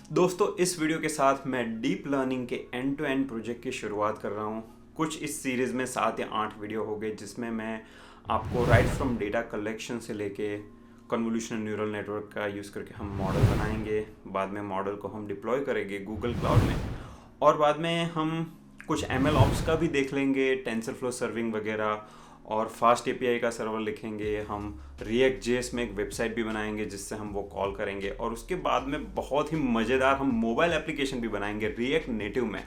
दोस्तों, इस वीडियो के साथ मैं डीप लर्निंग के एंड टू एंड प्रोजेक्ट की शुरुआत कर रहा हूँ। कुछ इस सीरीज़ में 7 या 8 वीडियो हो गए जिसमें मैं आपको राइट फ्रॉम डेटा कलेक्शन से लेके कन्वोल्यूशनल न्यूरल नेटवर्क का यूज़ करके हम मॉडल बनाएंगे। बाद में मॉडल को हम डिप्लॉय करेंगे गूगल क्लाउड में, और बाद में हम कुछ एम एल ऑप्स का भी देख लेंगे, टेंसर फ्लो सर्विंग वगैरह, और फास्ट एपीआई का सर्वर लिखेंगे। हम रिएक्ट जेएस में एक वेबसाइट भी बनाएंगे जिससे हम वो कॉल करेंगे, और उसके बाद में बहुत ही मज़ेदार हम मोबाइल एप्लीकेशन भी बनाएंगे रिएक्ट नेटिव में,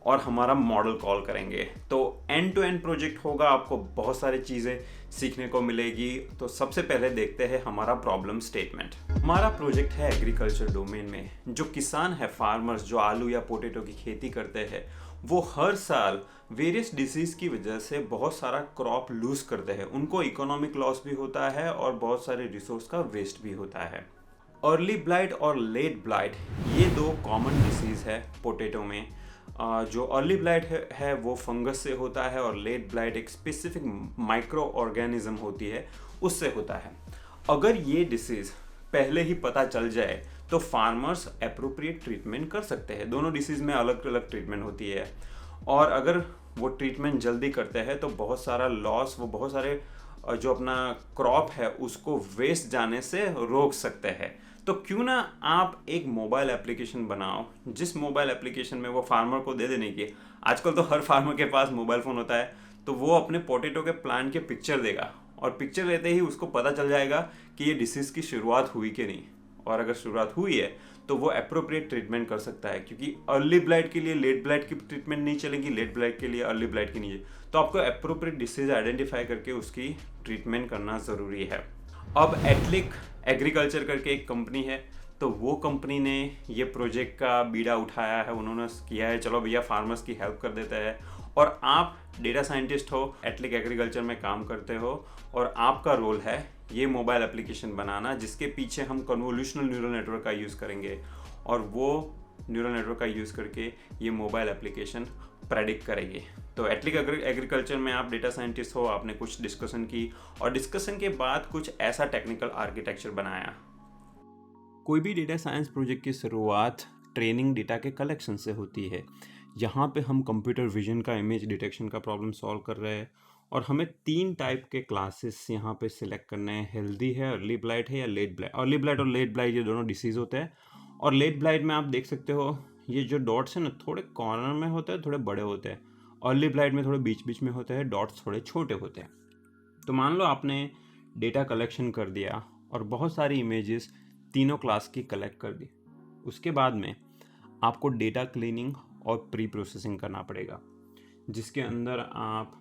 और हमारा मॉडल कॉल करेंगे। तो एंड टू एंड प्रोजेक्ट होगा, आपको बहुत सारी चीज़ें सीखने को मिलेगी। तो सबसे पहले देखते हैं हमारा प्रॉब्लम स्टेटमेंट। हमारा प्रोजेक्ट है एग्रीकल्चर डोमेन में। जो किसान है, फार्मर्स जो आलू या पोटैटो की खेती करते हैं, वो हर साल वेरियस डिसीज़ की वजह से बहुत सारा क्रॉप लूज करते हैं। उनको इकोनॉमिक लॉस भी होता है और बहुत सारे रिसोर्स का वेस्ट भी होता है। अर्ली ब्लाइट और लेट ब्लाइट ये दो कॉमन डिसीज़ है पोटैटो में। जो अर्ली ब्लाइट है वो फंगस से होता है, और लेट ब्लाइट एक स्पेसिफिक माइक्रो ऑर्गेनिज्म होती है, उससे होता है। अगर ये डिसीज़ पहले ही पता चल जाए तो फार्मर्स अप्रोप्रिएट ट्रीटमेंट कर सकते हैं। दोनों डिसीज़ में अलग अलग ट्रीटमेंट होती है, और अगर वो ट्रीटमेंट जल्दी करते हैं तो बहुत सारा लॉस, वो बहुत सारे जो अपना क्रॉप है उसको वेस्ट जाने से रोक सकते हैं। तो क्यों ना आप एक मोबाइल एप्लीकेशन बनाओ, जिस मोबाइल एप्लीकेशन में वो फार्मर को दे देने की, आजकल तो हर फार्मर के पास मोबाइल फ़ोन होता है, तो वो अपने पोटैटो के प्लांट के पिक्चर देगा, और पिक्चर लेते ही उसको पता चल जाएगा कि ये डिसीज़ की शुरुआत हुई कि नहीं। और अगर शुरुआत हुई है तो वो अप्रोप्रिएट ट्रीटमेंट कर सकता है, क्योंकि अर्ली ब्लाइट के लिए लेट ब्लाइट की ट्रीटमेंट नहीं चलेगी, लेट ब्लाइट के लिए अर्ली ब्लाइट की नहीं। तो आपको अप्रोप्रिएट डिसीज आइडेंटिफाई करके उसकी ट्रीटमेंट करना ज़रूरी है। अब एटलिक एग्रीकल्चर करके एक कंपनी है, तो वो कंपनी ने ये प्रोजेक्ट का बीड़ा उठाया है, उन्होंने किया है चलो भैया फार्मर्स की हेल्प कर देते हैं। और आप डेटा साइंटिस्ट हो, एटलिक एग्रीकल्चर में काम करते हो, और आपका रोल है ये मोबाइल एप्लीकेशन बनाना जिसके पीछे हम कन्वोल्यूशनल न्यूरल नेटवर्क का यूज़ करेंगे, और वो न्यूरल नेटवर्क का यूज़ करके ये मोबाइल एप्लीकेशन प्रेडिक्ट करेंगे। तो एटलिक एग्रीकल्चर में आप डेटा साइंटिस्ट हो, आपने कुछ डिस्कशन की, और डिस्कशन के बाद कुछ ऐसा टेक्निकल आर्किटेक्चर बनाया। कोई भी डेटा साइंस प्रोजेक्ट की शुरुआत ट्रेनिंग डेटा के कलेक्शन से होती है। यहाँ पे हम कंप्यूटर विजन का इमेज डिटेक्शन का प्रॉब्लम सॉल्व कर रहे हैं, और हमें 3 टाइप के क्लासेस यहाँ पे सिलेक्ट करने हैं। हेल्दी है, अर्ली ब्लाइट है, या लेट ब्लाइट। अर्ली ब्लाइट और लेट ब्लाइट ये दोनों डिसीज़ होते हैं। और लेट ब्लाइट में आप देख सकते हो ये जो डॉट्स हैं ना, थोड़े कॉर्नर में होते हैं, थोड़े बड़े होते हैं। अर्ली ब्लाइट में थोड़े बीच बीच में होते हैं, डॉट्स थोड़े छोटे होते हैं। तो मान लो आपने डेटा कलेक्शन कर दिया और बहुत सारी इमेजेस तीनों क्लास की कलेक्ट कर दी। उसके बाद में आपको डेटा क्लीनिंग और प्री प्रोसेसिंग करना पड़ेगा, जिसके अंदर आप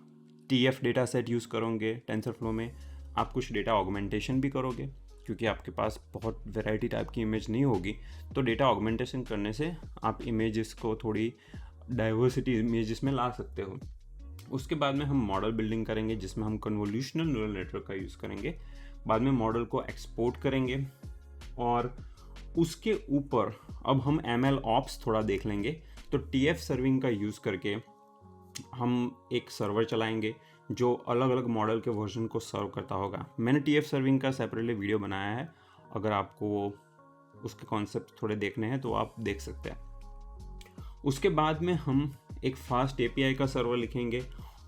TF डेटा सेट यूज़ करोगे टेंसर फ्लो में। आप कुछ डेटा ऑगमेंटेशन भी करोगे, क्योंकि आपके पास बहुत वैरायटी टाइप की इमेज नहीं होगी। तो डेटा ऑगमेंटेशन करने से आप इमेजेस को थोड़ी डाइवर्सिटी इमेजेस में ला सकते हो। उसके बाद में हम मॉडल बिल्डिंग करेंगे, जिसमें हम कन्वोल्यूशनल न्यूरल नेटवर्क का यूज़ करेंगे। बाद में मॉडल को एक्सपोर्ट करेंगे, और उसके ऊपर अब हम ML ऑप्स थोड़ा देख लेंगे। तो TF सर्विंग का यूज़ करके हम एक सर्वर चलाएंगे जो अलग अलग मॉडल के वर्जन को सर्व करता होगा। मैंने TF सर्विंग का सेपरेटली वीडियो बनाया है, अगर आपको उसके कॉन्सेप्ट थोड़े देखने हैं तो आप देख सकते हैं। उसके बाद में हम एक फास्ट API का सर्वर लिखेंगे,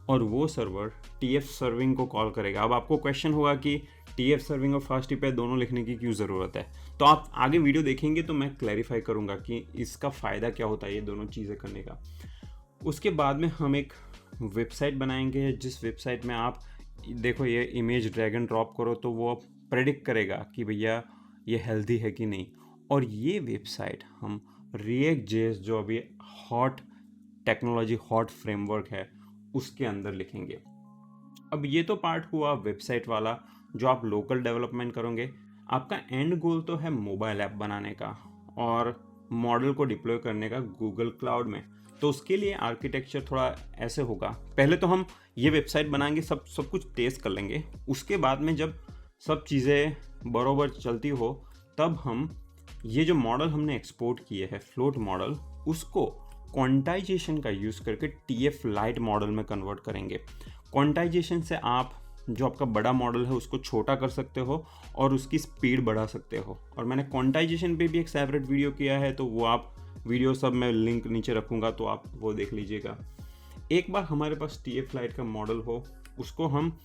और वो सर्वर TF सर्विंग को कॉल करेगा। अब आपको क्वेश्चन होगा कि TF सर्विंग और फास्ट API दोनों लिखने की क्यों ज़रूरत है। तो आप आगे वीडियो देखेंगे तो मैं क्लैरिफाई करूँगा कि इसका फ़ायदा क्या होता है ये दोनों चीज़ें करने का। उसके बाद में हम एक वेबसाइट बनाएंगे, जिस वेबसाइट में आप देखो ये इमेज ड्रैग एंड ड्रॉप करो तो वो प्रेडिक्ट करेगा कि भैया ये हेल्दी है कि नहीं। और ये वेबसाइट हम रिएक्ट जेएस जो अभी हॉट टेक्नोलॉजी, हॉट फ्रेमवर्क है, उसके अंदर लिखेंगे। अब ये तो पार्ट हुआ वेबसाइट वाला, जो आप लोकल डेवलपमेंट करोगे। आपका एंड गोल तो है मोबाइल ऐप बनाने का और मॉडल को डिप्लॉय करने का गूगल क्लाउड में। तो उसके लिए आर्किटेक्चर थोड़ा ऐसे होगा। पहले तो हम ये वेबसाइट बनाएंगे, सब कुछ टेस्ट कर लेंगे। उसके बाद में जब सब चीज़ें बरोबर चलती हो, तब हम ये जो मॉडल हमने एक्सपोर्ट किए हैं फ्लोट मॉडल, उसको क्वांटाइजेशन का यूज़ करके TF लाइट मॉडल में कन्वर्ट करेंगे। क्वांटाइजेशन से आप जो आपका बड़ा मॉडल है उसको छोटा कर सकते हो और उसकी स्पीड बढ़ा सकते हो। और मैंने क्वांटाइजेशन पे भी एक सेपरेट वीडियो किया है, तो वो आप वीडियो सब मैं लिंक नीचे रखूँगा, तो आप वो देख लीजिएगा। एक बार हमारे पास TF लाइट का मॉडल हो, उसको हम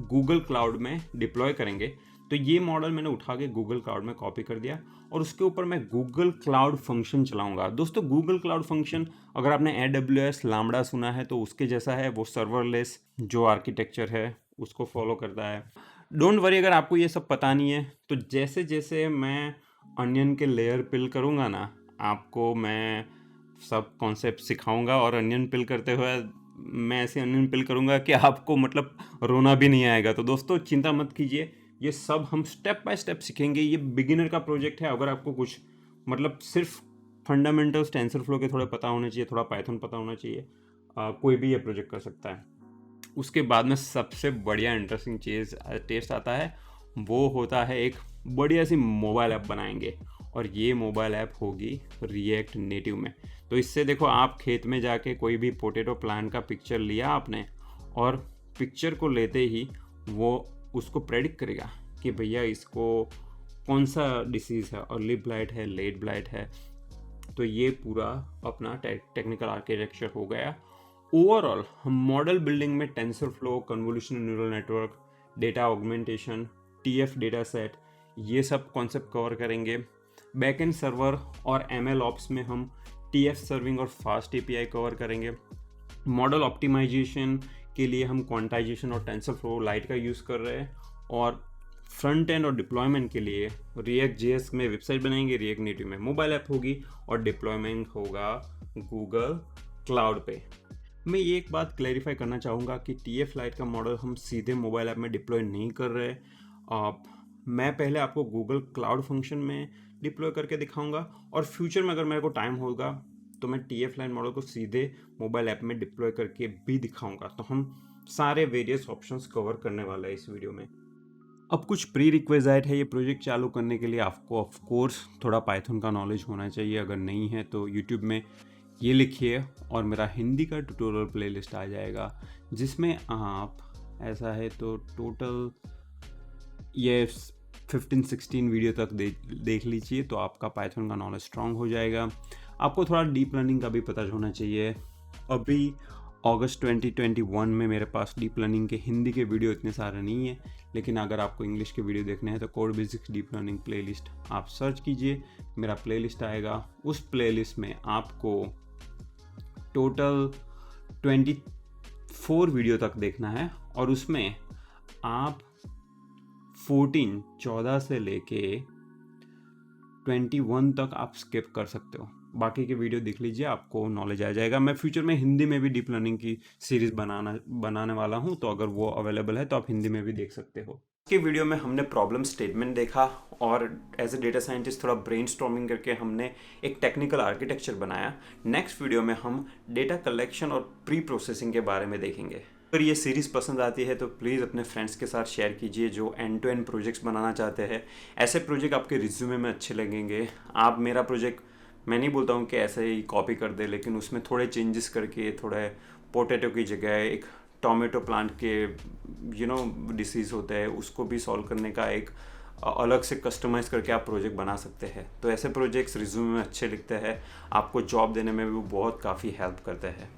गूगल क्लाउड में डिप्लॉय करेंगे। तो ये मॉडल मैंने उठा के गूगल क्लाउड में कॉपी कर दिया और उसके ऊपर मैं गूगल क्लाउड फंक्शन चलाऊंगा। दोस्तों, गूगल क्लाउड फंक्शन अगर आपने AWS लामड़ा सुना है तो उसके जैसा है। वो सर्वरलेस जो आर्किटेक्चर है उसको फॉलो करता है। डोंट वरी अगर आपको ये सब पता नहीं है, तो जैसे जैसे मैं अनियन के लेयर पिल करूँगा ना, आपको मैं सब कॉन्सेप्ट सिखाऊंगा। और अनियन पिल करते हुए मैं ऐसे अनियन पिल करूंगा कि आपको मतलब रोना भी नहीं आएगा। तो दोस्तों चिंता मत कीजिए, ये सब हम स्टेप बाय स्टेप सीखेंगे। ये बिगिनर का प्रोजेक्ट है। अगर आपको कुछ मतलब सिर्फ फंडामेंटल्स टेंसर फ्लो के थोड़े पता होने चाहिए, थोड़ा पाइथन पता होना चाहिए, कोई भी ये प्रोजेक्ट कर सकता है। उसके बाद में सबसे बढ़िया इंटरेस्टिंग चीज़ टेस्ट आता है, वो होता है एक बढ़िया सी मोबाइल ऐप बनाएंगे। और ये मोबाइल ऐप होगी रिएक्ट नेटिव में। तो इससे देखो, आप खेत में जाके कोई भी पोटैटो प्लांट का पिक्चर लिया आपने, और पिक्चर को लेते ही वो उसको प्रेडिक्ट करेगा कि भैया इसको कौन सा डिसीज़ है, अर्ली ब्लाइट है, लेट ब्लाइट है। तो ये पूरा अपना टेक्निकल आर्किटेक्चर हो गया। ओवरऑल हम मॉडल बिल्डिंग में tensor flow, convolutional neural network, data augmentation, TF data set, ये सब कॉन्सेप्ट कवर करेंगे। बैकएंड सर्वर और ML ऑप्स में हम TF सर्विंग और फास्ट API कवर करेंगे। मॉडल ऑप्टिमाइजेशन के लिए हम क्वांटाइजेशन और टेंसर फ्लो लाइट का यूज़ कर रहे हैं। और फ्रंट एंड और डिप्लॉयमेंट के लिए React.js में वेबसाइट बनाएंगे, रिएक्ट नेटिव में मोबाइल ऐप होगी और डिप्लॉयमेंट होगा गूगल क्लाउड पे। मैं ये एक बात क्लैरिफाई करना चाहूँगा कि TF लाइट का मॉडल हम सीधे मोबाइल ऐप में डिप्लॉय नहीं कर रहे। मैं पहले आपको गूगल क्लाउड फंक्शन में डिप्लॉय करके दिखाऊंगा, और फ्यूचर में अगर मेरे को टाइम होगा तो मैं TF लाइट मॉडल को सीधे मोबाइल ऐप में डिप्लॉय करके भी दिखाऊंगा। तो हम सारे वेरियस ऑप्शंस कवर करने वाला है इस वीडियो में। अब कुछ प्री रिक्विजिट है ये प्रोजेक्ट चालू करने के लिए। आपको ऑफ कोर्स थोड़ा पाइथन का नॉलेज होना चाहिए। अगर नहीं है तो यूट्यूब में ये लिखिए और मेरा हिंदी का ट्यूटोरियल प्लेलिस्ट आ जाएगा, जिसमें आप ऐसा है तो टोटल ये 15-16 वीडियो तक देख लीजिए, तो आपका पाइथन का नॉलेज स्ट्रांग हो जाएगा। आपको थोड़ा डीप लर्निंग का भी पता होना चाहिए। अभी अगस्त 2021 में मेरे पास डीप लर्निंग के हिंदी के वीडियो इतने सारे नहीं है, लेकिन अगर आपको इंग्लिश के वीडियो देखने हैं तो code basics deep learning playlist आप सर्च कीजिए, मेरा प्लेलिस्ट आएगा। उस प्लेलिस्ट में आपको टोटल 24 वीडियो तक देखना है, और उसमें आप 14 से लेके 21 तक आप स्किप कर सकते हो। बाकी के वीडियो देख लीजिए, आपको नॉलेज आ जाएगा। मैं फ्यूचर में हिंदी में भी डीप लर्निंग की सीरीज़ बनाने वाला हूं, तो अगर वो अवेलेबल है तो आप हिंदी में भी देख सकते हो। के वीडियो में हमने प्रॉब्लम स्टेटमेंट देखा, और एज ए डेटा साइंटिस्ट थोड़ा ब्रेनस्टॉर्मिंग करके हमने एक टेक्निकल आर्किटेक्चर बनाया। नेक्स्ट वीडियो में हम डेटा कलेक्शन और प्री प्रोसेसिंग के बारे में देखेंगे। अगर ये सीरीज़ पसंद आती है तो प्लीज़ अपने फ्रेंड्स के साथ शेयर कीजिए जो एंड टू एंड प्रोजेक्ट्स बनाना चाहते हैं। ऐसे प्रोजेक्ट आपके रिज्यूमे में अच्छे लगेंगे। आप मेरा प्रोजेक्ट, मैं नहीं बोलता हूँ कि ऐसे ही कॉपी कर दे, लेकिन उसमें थोड़े चेंजेस करके, थोड़े पोटैटो की जगह एक टोमेटो प्लांट के डिसीज़ होते हैं उसको भी सॉल्व करने का एक अलग से कस्टमाइज़ करके आप प्रोजेक्ट बना सकते हैं। तो ऐसे प्रोजेक्ट्स रिज्यूमे में अच्छे लिखते हैं, आपको जॉब देने में भी बहुत काफ़ी हेल्प करते हैं।